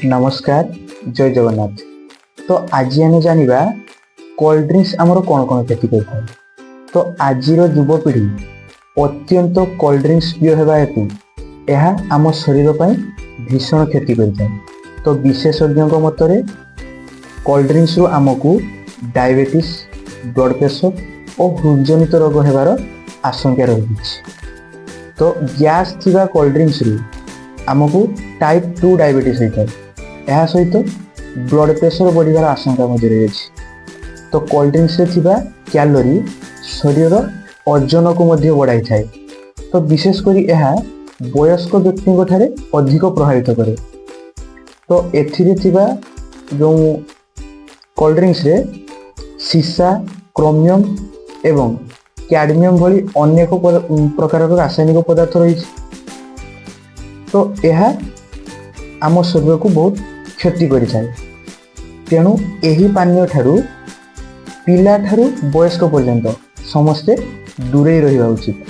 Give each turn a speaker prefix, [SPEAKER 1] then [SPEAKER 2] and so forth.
[SPEAKER 1] नमस्कार जय जगन्नाथ। तो आज आम जाना कोल्ड ड्रिंक्स आमर कौन कौन क्षति करें। तो आज युवपीढ़ी अत्यंत कोल्ड ड्रिंक्स प्रिय होगा हेतु यह आम शरीर पर भीषण क्षति करें। तो विशेषज्ञों मतरे कोल्ड ड्रिंक्स आमको डायबिटीज, ब्लड प्रेशर और हृदजनित रोग होबार आशंका रही। तो गैस थिबा कोल्ड ड्रिंक्स आमको टाइप 2 डायबिटीज होता है। यह सहित ब्लड प्रेशर बढ़िबार आशंका रही। तो कोल्ड ड्रिंक्स कैलोरी शरीर ओजन को बढ़ाई थाए। तो विशेषकर यह वयस्क व्यक्ति अधिक प्रभावित करे। तो एथिरे जो कोल्ड ड्रिंक्स सीसा, क्रोमियम एवं कैडमियम भली अनेक प्रकार रासायनिक पदार्थ रही। तो यह आम शरीर को बहुत क्षति करिଥାଏ। तेणु यही पानीय ठारू पिला ठारू वयस्क पर्यंत समस्ते दूरे रहिबा उचित।